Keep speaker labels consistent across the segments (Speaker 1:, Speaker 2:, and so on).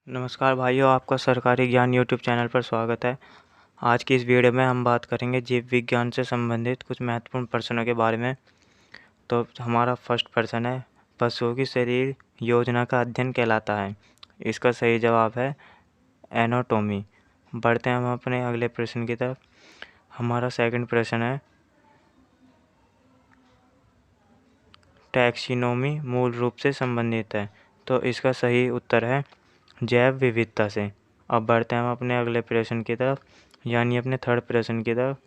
Speaker 1: नमस्कार भाइयों, आपका सरकारी ज्ञान यूट्यूब चैनल पर स्वागत है। आज की इस वीडियो में हम बात करेंगे जीव विज्ञान से संबंधित कुछ महत्वपूर्ण प्रश्नों के बारे में। तो हमारा फर्स्ट प्रश्न है, पशुओं की शरीर योजना का अध्ययन कहलाता है। इसका सही जवाब है एनाटॉमी। बढ़ते हैं हम अपने अगले प्रश्न की तरफ। हमारा सेकंड प्रश्न है, टैक्सोनॉमी मूल रूप से संबंधित है। तो इसका सही उत्तर है जैव विविधता से। अब बढ़ते हैं हम अपने अगले प्रश्न की तरफ, यानी अपने थर्ड प्रश्न की तरफ,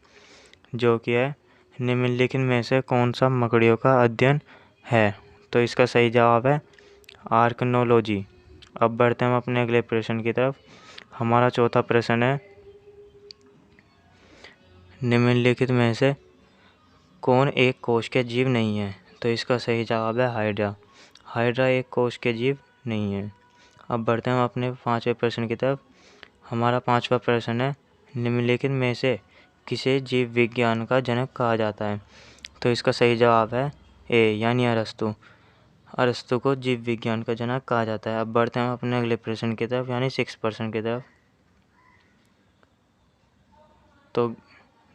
Speaker 1: जो कि है निम्नलिखित में से कौन सा मकड़ियों का अध्ययन है। तो इसका सही जवाब है आर्कनोलॉजी। अब बढ़ते हैं हम अपने अगले प्रश्न की तरफ। हमारा चौथा प्रश्न है, निम्नलिखित में से कौन एक कोश के जीव नहीं है। तो इसका सही जवाब है हाइड्रा। हाइड्रा एक कोश के जीव नहीं है। अब बढ़ते हैं हम अपने पांचवें प्रश्न की तरफ। हमारा पांचवा प्रश्न है, निम्नलिखित में से किसे जीव विज्ञान का जनक कहा जाता है। तो इसका सही जवाब है ए, यानी अरस्तु। अरस्तु को जीव विज्ञान का जनक कहा जाता है। अब बढ़ते हैं हम अपने अगले प्रश्न की तरफ, यानी सिक्स प्रश्न की तरफ। तो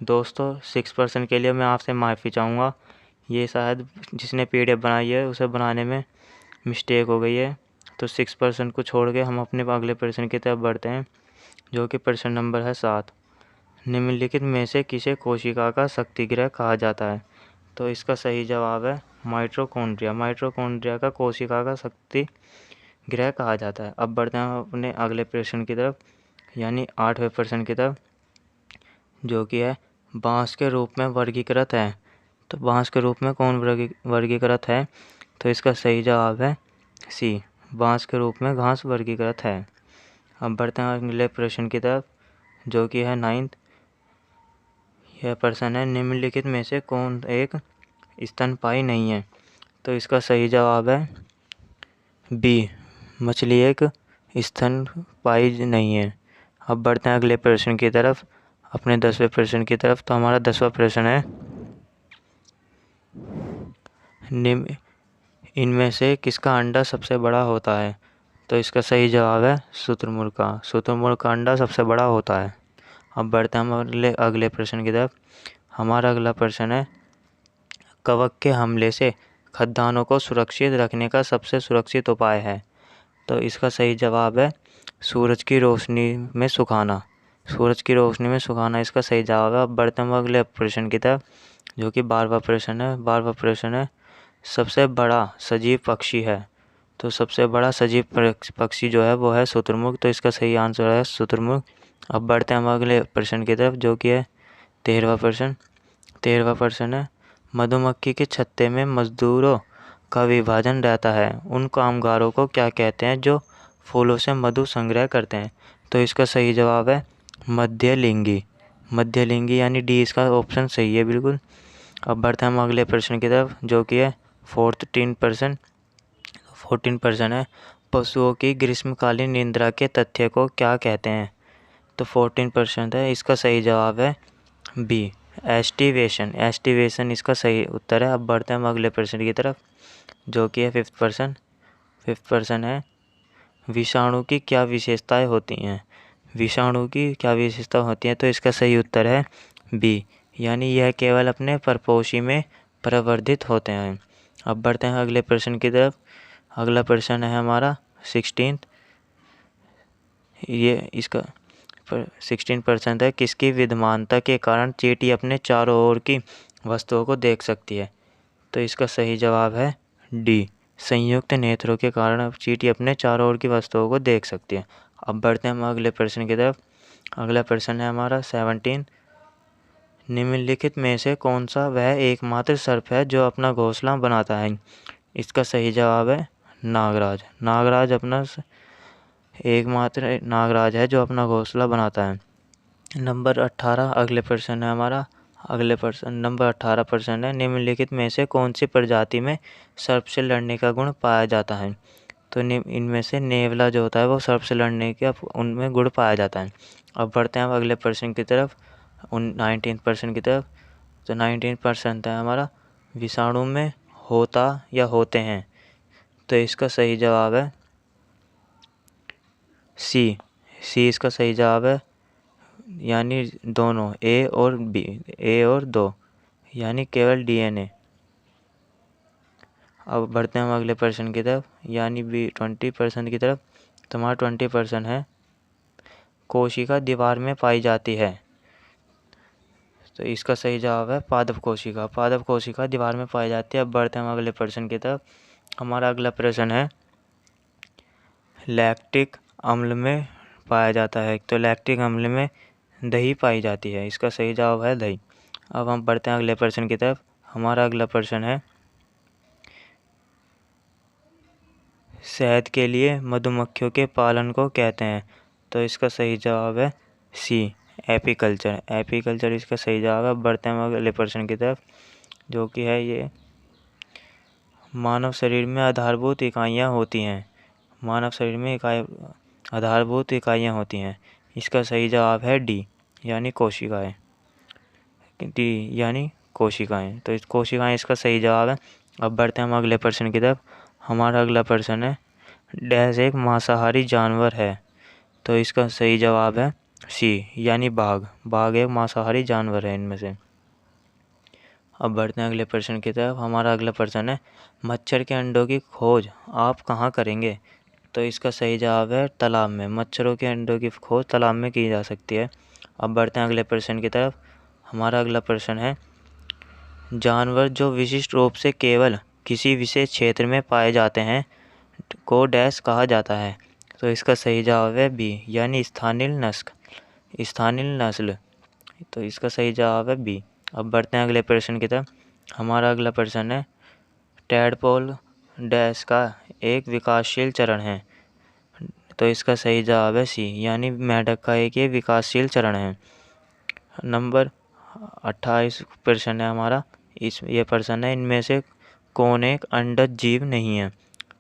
Speaker 1: दोस्तों, सिक्स प्रश्न के लिए मैं आपसे माफ़ी चाहूँगा। ये शायद जिसने PDF बनाई है उसे बनाने में मिस्टेक हो गई है। तो सिक्स प्रश्न को छोड़ के हम अपने अगले प्रश्न की तरफ बढ़ते हैं, जो कि प्रश्न नंबर है 7। निम्नलिखित में से किसे कोशिका का शक्तिगृह कहा जाता है। तो इसका सही जवाब है माइटोकॉन्ड्रिया। माइटोकॉन्ड्रिया का कोशिका का शक्तिगृह कहा जाता है। अब बढ़ते हैं अपने अगले प्रश्न की तरफ, यानी 8वें प्रश्न की तरफ, जो कि है बांस के रूप में वर्गीकृत है। तो बांस के रूप में कौन वर्गीकृत है। तो इसका सही जवाब है सी, बांस के रूप में घास वर्गीकृत है। अब बढ़ते हैं अगले प्रश्न की तरफ, जो कि है 9th। यह प्रश्न है, निम्नलिखित में से कौन एक स्तनपायी नहीं है। तो इसका सही जवाब है बी, मछली एक स्तनपायी नहीं है। अब बढ़ते हैं अगले प्रश्न की तरफ, अपने 10वें प्रश्न की तरफ। तो हमारा 10वां प्रश्न है, इनमें से किसका अंडा सबसे बड़ा होता है। तो इसका सही जवाब है शुतुरमुर्ग का। शुतुरमुर्ग का अंडा सबसे बड़ा होता है। अब बढ़ते हैं हम अगले प्रश्न की तरफ। हमारा अगला प्रश्न है, कवक के हमले से खाद्यान्नों को सुरक्षित रखने का सबसे सुरक्षित उपाय है। तो इसका सही जवाब है सूरज की रोशनी में सुखाना। सूरज की रोशनी में सुखाना इसका सही जवाब है। अब बढ़ते हैं अगले प्रश्न की तरफ, जो कि 12वां प्रश्न है। 12वां प्रश्न है, सबसे बड़ा सजीव पक्षी है। तो सबसे बड़ा सजीव पक्षी जो है वो है शुतुरमुर्ग। तो इसका सही आंसर है शुतुरमुर्ग। अब बढ़ते हैं हम अगले प्रश्न की तरफ, जो कि है 13वां प्रश्न। 13वां प्रश्न है, मधुमक्खी के छत्ते में मजदूरों का विभाजन रहता है। उन कामगारों को क्या कहते हैं जो फूलों से मधु संग्रह करते हैं। तो इसका सही जवाब है मध्यलिंगी। मध्यलिंगी यानी डी, इसका ऑप्शन सही है बिल्कुल। अब बढ़ते हैं हम अगले प्रश्न की तरफ, जो कि है 14% है, पशुओं की ग्रीष्मकालीन निद्रा के तथ्य को क्या कहते हैं। तो 14% है, इसका सही जवाब है बी, एस्टिवेशन। एस्टिवेशन इसका सही उत्तर है। अब बढ़ते हैं हम अगले प्रश्न की तरफ, जो कि है 5th प्रश्न है, विषाणु की क्या विशेषताएं होती हैं। विषाणु की क्या विशेषता होती है। तो इसका सही उत्तर है बी, यानी यह केवल अपने परपोषी में प्रवर्धित होते हैं। अब बढ़ते हैं अगले प्रश्न की तरफ। अगला प्रश्न है हमारा 16th। ये इसका 16% है, किसकी विद्यमानता के कारण चींटी अपने चारों ओर की वस्तुओं को देख सकती है। तो इसका सही जवाब है डी, संयुक्त नेत्रों के कारण अब चींटी अपने चारों ओर की वस्तुओं को देख सकती है। अब बढ़ते हैं हम अगले प्रश्न की तरफ। अगला प्रश्न है हमारा 17। निम्नलिखित में से कौन सा वह एकमात्र सर्प है जो अपना घोंसला बनाता है। इसका सही जवाब है नागराज। नागराज अपना एकमात्र नागराज है जो अपना घोंसला बनाता है। नंबर 18 अगले प्रश्न है हमारा। अगले प्रश्न नंबर 18 प्रश्न है, निम्नलिखित में से कौन सी प्रजाति में सर्प से लड़ने का गुण पाया जाता है। तो इनमें से नेवला जो होता है वो सर्प से लड़ने का उनमें गुण पाया जाता है। अब बढ़ते हैं अगले प्रश्न की तरफ। उन 19% की तरफ। तो 19% है हमारा विषाणु में होता या होते हैं। तो इसका सही जवाब है सी। इसका सही जवाब है, यानी दोनों ए और बी, ए और 2, यानी केवल DNA। अब बढ़ते हैं हम अगले प्रश्न की तरफ, यानी बी 20% की तरफ। तुम्हारा 20% है कोशिका दीवार में पाई जाती है। तो इसका सही जवाब है पादप कोशिका। पादप कोशिका दीवार में पाई जाती है। अब बढ़ते हैं हम अगले प्रश्न की तरफ। हमारा अगला प्रश्न है लैक्टिक अम्ल में पाया जाता है। तो लैक्टिक अम्ल में दही पाई जाती है। इसका सही जवाब है दही। अब हम बढ़ते हैं अगले प्रश्न की तरफ। हमारा अगला प्रश्न है शहद के लिए मधुमक्खियों के पालन को कहते हैं। तो इसका सही जवाब है सी, एपीकल्चर। एपीकल्चर इसका सही जवाब है। बढ़ते हैं अगले प्रश्न की तरफ, जो कि है ये मानव शरीर में आधारभूत इकाइयाँ होती हैं। मानव शरीर में आधारभूत इकाइयाँ होती हैं। इसका सही जवाब है डी, यानी कोशिकाएं। डी यानी कोशिकाएं। तो इस कोशिकाएं इसका सही जवाब है। अब बढ़ते हैं हम अगले प्रश्न की तरफ। हमारा अगला प्रश्न है डैश एक मांसाहारी जानवर है। तो इसका सही जवाब है सी, यानी बाघ। बाघ एक मांसाहारी जानवर है इनमें से। अब बढ़ते हैं अगले प्रश्न की तरफ। हमारा अगला प्रश्न है मच्छर के अंडों की खोज आप कहाँ करेंगे। तो इसका सही जवाब है तालाब में। मच्छरों के अंडों की खोज तालाब में की जा सकती है। अब बढ़ते हैं अगले प्रश्न की तरफ। हमारा अगला प्रश्न है जानवर जो विशिष्ट रूप से केवल किसी विशेष क्षेत्र में पाए जाते हैं को डैश कहा जाता है। तो इसका सही जवाब है बी, यानी स्थानीय नस्ल। तो इसका सही जवाब है बी। अब बढ़ते हैं अगले प्रश्न की तरफ। हमारा अगला प्रश्न है टैडपोल डैश का एक विकासशील चरण है। तो इसका सही जवाब है सी, यानी मेंढक का एक ये विकासशील चरण है। नंबर 28 प्रश्न है हमारा। ये प्रश्न है इनमें से कौन एक अंडज जीव नहीं है।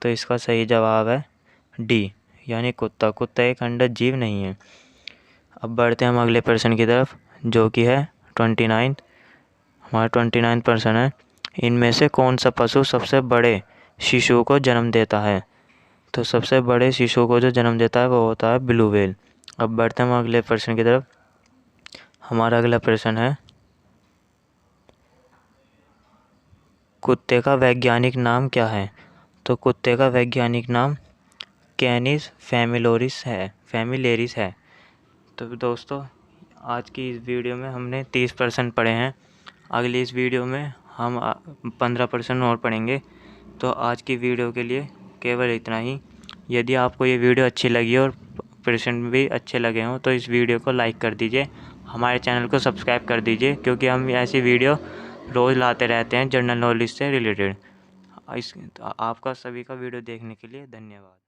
Speaker 1: तो इसका सही जवाब है डी, यानी कुत्ता। कुत्ता एक अंडज जीव नहीं है। अब बढ़ते हैं हम अगले प्रश्न की तरफ, जो कि है 29। हमारा 29 प्रश्न है इनमें से कौन सा पशु सबसे बड़े शिशु को जन्म देता है। तो सबसे बड़े शिशु को जो जन्म देता है वो होता है ब्लू व्हेल। अब बढ़ते हैं हम अगले प्रश्न की तरफ। हमारा अगला प्रश्न है कुत्ते का वैज्ञानिक नाम क्या है। तो कुत्ते का वैज्ञानिक नाम कैनिस फैमिलेरिस है। तो दोस्तों आज की इस वीडियो में हमने 30% पढ़े हैं। अगली इस वीडियो में हम 15% और पढ़ेंगे। तो आज की वीडियो के लिए केवल इतना ही। यदि आपको ये वीडियो अच्छी लगी और प्रश्न भी अच्छे लगे हों तो इस वीडियो को लाइक कर दीजिए। हमारे चैनल को सब्सक्राइब कर दीजिए, क्योंकि हम ऐसी वीडियो रोज़ लाते रहते हैं जनरल नॉलेज से रिलेटेड। आपका सभी का वीडियो देखने के लिए धन्यवाद।